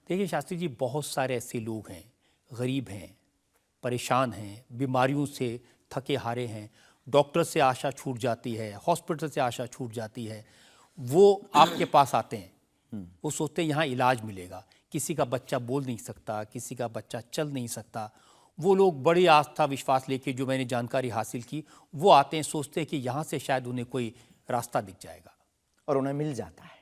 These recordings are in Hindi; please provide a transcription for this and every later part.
देखिए शास्त्री जी, बहुत सारे ऐसे लोग हैं, गरीब हैं, परेशान हैं, बीमारियों से थके हारे हैं, डॉक्टर से आशा छूट जाती है, हॉस्पिटल से आशा छूट जाती है, वो आपके पास आते हैं। वो सोचते हैं यहाँ इलाज मिलेगा। किसी का बच्चा बोल नहीं सकता, किसी का बच्चा चल नहीं सकता। वो लोग बड़ी आस्था विश्वास लेके, जो मैंने जानकारी हासिल की, वो आते हैं, सोचते हैं कि यहाँ से शायद उन्हें कोई रास्ता दिख जाएगा, और उन्हें मिल जाता है।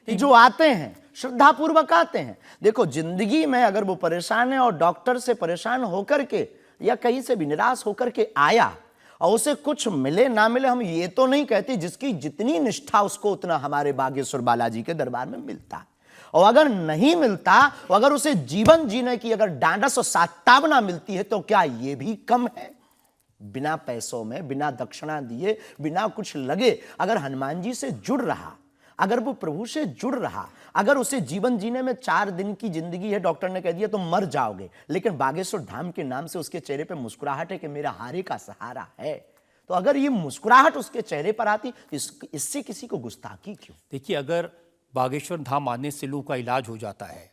जो आते हैं श्रद्धापूर्वक आते हैं। देखो, जिंदगी में अगर वो परेशान है और डॉक्टर से परेशान होकर के या कहीं से भी निराश होकर के आया और उसे कुछ मिले ना मिले, हम ये तो नहीं कहते, जिसकी जितनी निष्ठा उसको उतना हमारे बागेश्वर बालाजी के दरबार में मिलता है। और अगर नहीं मिलता, और अगर उसे जीवन जीने की अगर डांडस और सात्तावना मिलती है, तो क्या ये भी कम है? बिना पैसों में, बिना दक्षिणा दिए, बिना कुछ लगे अगर हनुमान जी से जुड़ रहा, अगर वो प्रभु से जुड़ रहा, अगर उसे जीवन जीने में 4 दिन की जिंदगी है, डॉक्टर ने कह दिया तो मर जाओगे, लेकिन बागेश्वर धाम के नाम से उसके चेहरे पे मुस्कुराहट है कि मेरा हारे का सहारा है, तो अगर ये मुस्कुराहट उसके चेहरे पर आती तो इससे किसी को गुस्ताखी क्यों? देखिए, अगर बागेश्वर धाम आने से लोगों का इलाज हो जाता है,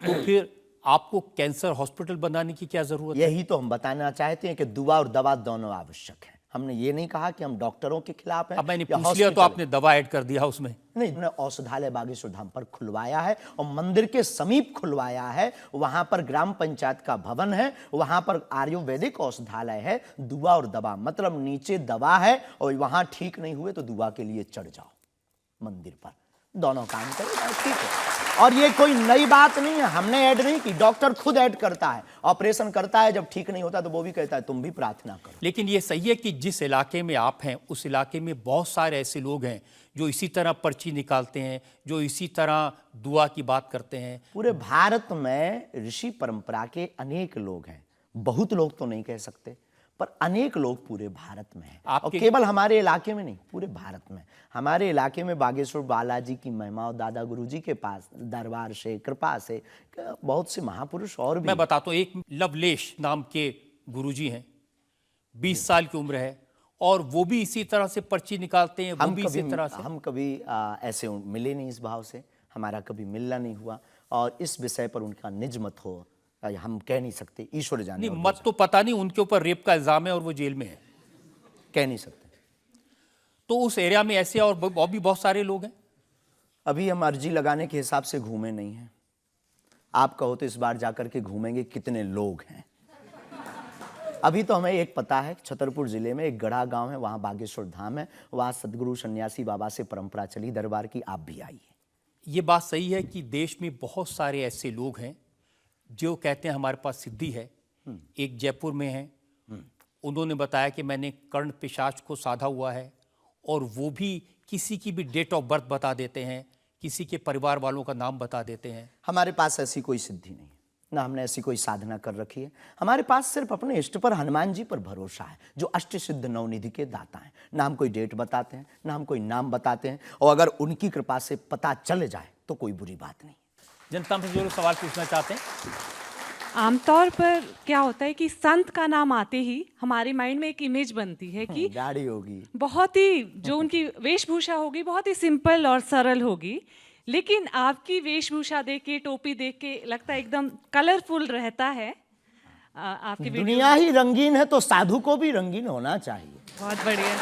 तो फिर आपको कैंसर हॉस्पिटल बनाने की क्या जरूरत है? यही तो हम बताना चाहते हैं कि दुआ और दवा दोनों आवश्यक है। हमने ये नहीं कहा कि हम डॉक्टरों के खिलाफ हैं। अब मैंने पूछ लिया तो आपने दवा ऐड कर दिया उसमें। नहीं, हमने औषधालय बागेश्वर धाम पर खुलवाया है और मंदिर के समीप खुलवाया है। वहां पर ग्राम पंचायत का भवन है, वहां पर आयुर्वेदिक औषधालय है। दुआ और दवा मतलब नीचे दवा है और वहां ठीक नहीं हुए तो दुआ के लिए चढ़ जाओ मंदिर पर, दोनों काम करेगा, ठीक है। और ये कोई नई बात नहीं है, हमने ऐड नहीं की, डॉक्टर खुद ऐड करता है, ऑपरेशन करता है, जब ठीक नहीं होता तो वो भी कहता है तुम भी प्रार्थना करो। लेकिन ये सही है कि जिस इलाके में आप हैं, उस इलाके में बहुत सारे ऐसे लोग हैं जो इसी तरह पर्ची निकालते हैं, जो इसी तरह दुआ की बात करते हैं। पूरे भारत में ऋषि परंपरा के अनेक लोग हैं, बहुत लोग तो नहीं कह सकते, पर अनेक लोग पूरे भारत में हैं। और केवल हमारे इलाके में नहीं, पूरे भारत में। हमारे इलाके में बागेश्वर बालाजी की महिमा और दादा गुरुजी के पास दरबार से, कृपा से बहुत से महापुरुष और भी। मैं बताता हूँ, एक लवलेश नाम के गुरुजी हैं, 20 साल की उम्र है, और वो भी इसी तरह से पर्ची निकालते हैं। हम कभी ऐसे मिले नहीं, इस भाव से हमारा कभी मिलना नहीं हुआ, और इस विषय पर उनका निज मत हो हम कह नहीं सकते, ईश्वर जाने। नहीं, मत तो पता नहीं, उनके ऊपर रेप का इल्जाम है और वो जेल में है, कह नहीं सकते। तो उस एरिया में ऐसे और भी बहुत सारे लोग हैं। अभी हम अर्जी लगाने के हिसाब से घूमे नहीं हैं। आप कहो तो इस बार जाकर के घूमेंगे कितने लोग हैं। अभी तो हमें एक पता है, छतरपुर जिले में एक गढ़ा गांव है, वहां बागेश्वर धाम है, वहां सदगुरु सन्यासी बाबा से परंपरा चली दरबार की, आप भी आइए। ये बात सही है कि देश में बहुत सारे ऐसे लोग हैं जो कहते हैं हमारे पास सिद्धि है। एक जयपुर में है, उन्होंने बताया कि मैंने कर्ण पिशाच को साधा हुआ है, और वो भी किसी की भी डेट ऑफ बर्थ बता देते हैं, किसी के परिवार वालों का नाम बता देते हैं। हमारे पास ऐसी कोई सिद्धि नहीं, ना हमने ऐसी कोई साधना कर रखी है। हमारे पास सिर्फ अपने इष्ट पर, हनुमान जी पर भरोसा है, जो अष्ट सिद्ध नवनिधि के दाता हैं। ना हम कोई डेट बताते हैं, ना हम कोई नाम बताते हैं, और अगर उनकी कृपा से पता चल जाए तो कोई बुरी बात नहीं। जनता में जो लोग सवाल पूछना चाहते हैं, आमतौर पर क्या होता है कि संत का नाम आते ही हमारे माइंड में एक इमेज बनती है कि गाड़ी होगी, बहुत ही जो उनकी वेशभूषा होगी बहुत ही सिंपल और सरल होगी, लेकिन आपकी वेशभूषा देख के, टोपी देख के लगता है एकदम कलरफुल रहता है। आपकी दुनिया ही रंगीन है तो साधु को भी रंगीन होना चाहिए। बहुत बढ़िया,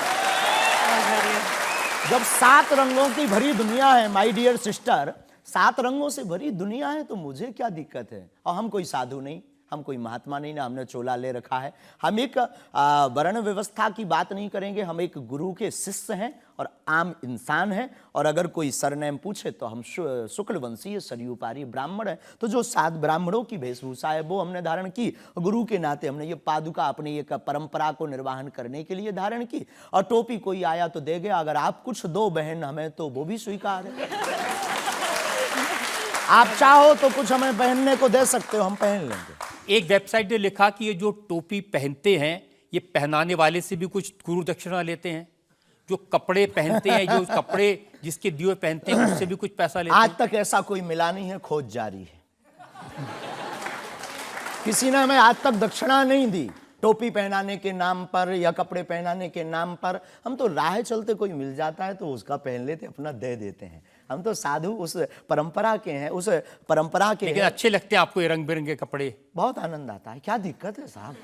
बहुत बढ़िया। जब 7 रंगों की भरी दुनिया है माय डियर सिस्टर, 7 रंगों से भरी दुनिया है, तो मुझे क्या दिक्कत है? और हम कोई साधु नहीं, हम कोई महात्मा नहीं, ना हमने चोला ले रखा है। हम एक वर्ण व्यवस्था की बात नहीं करेंगे, हम एक गुरु के शिष्य हैं और आम इंसान हैं। और अगर कोई सरनेम पूछे तो हम शुक्ल वंशीय सरयूपारी ब्राह्मण हैं। तो जो 7 ब्राह्मणों की वेशभूषा है वो हमने धारण की, गुरु के नाते हमने ये पादुका अपनी एक परंपरा को निर्वाहन करने के लिए धारण की। और टोपी कोई आया तो दे गया, अगर आप कुछ दो बहन हमें तो वो भी स्वीकार है। आप चाहो तो कुछ हमें पहनने को दे सकते हो, हम पहन लेंगे। एक वेबसाइट ने लिखा कि ये जो टोपी पहनते हैं, ये पहनाने वाले से भी कुछ गुरु दक्षिणा लेते हैं। जो कपड़े पहनते हैं, जो कपड़े जिसके दिए पहनते हैं, उससे भी कुछ पैसा लेते हैं। आज तक ऐसा कोई मिला नहीं है, खोज जारी है। किसी ने हमें आज तक दक्षिणा नहीं दी टोपी पहनाने के नाम पर या कपड़े पहनाने के नाम पर। हम तो राह चलते कोई मिल जाता है तो उसका पहन लेते, अपना दे देते हैं। हम तो साधु उस परंपरा के हैं, उस परंपरा के लेकिन हैं। अच्छे लगते हैं आपको ये रंग बिरंगे कपड़े? बहुत आनंद आता है। क्या दिक्कत है साहब?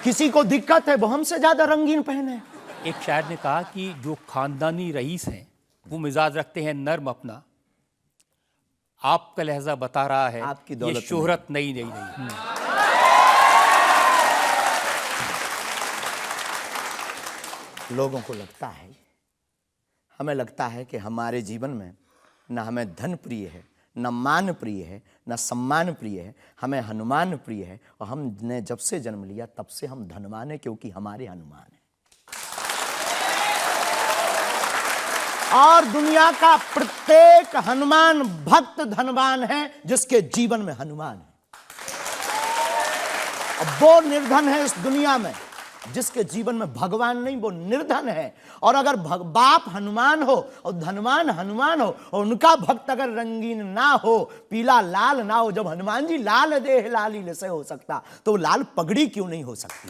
किसी को दिक्कत है वो हमसे ज्यादा रंगीन पहने। एक शायर ने कहा कि जो खानदानी रईस हैं वो मिजाज रखते हैं नर्म अपना, आपका लहजा बता रहा है आपकी ये दौलत शोहरत नई नई नहीं। लोगों को लगता है, हमें लगता है कि हमारे जीवन में न हमें धन प्रिय है, न मान प्रिय है, न सम्मान प्रिय है, हमें हनुमान प्रिय है। और हमने जब से जन्म लिया तब से हम धनवान हैं, क्योंकि हमारे हनुमान हैं। और दुनिया का प्रत्येक हनुमान भक्त धनवान है जिसके जीवन में हनुमान है। और वो निर्धन है इस दुनिया में जिसके जीवन में भगवान नहीं, वो निर्धन है। और अगर बाप हनुमान हो और धनवान हनुमान हो और उनका भक्त अगर रंगीन ना हो, पीला लाल ना हो, जब हनुमान जी लाल देह लाल ही से हो सकता तो लाल पगड़ी क्यों नहीं हो सकती?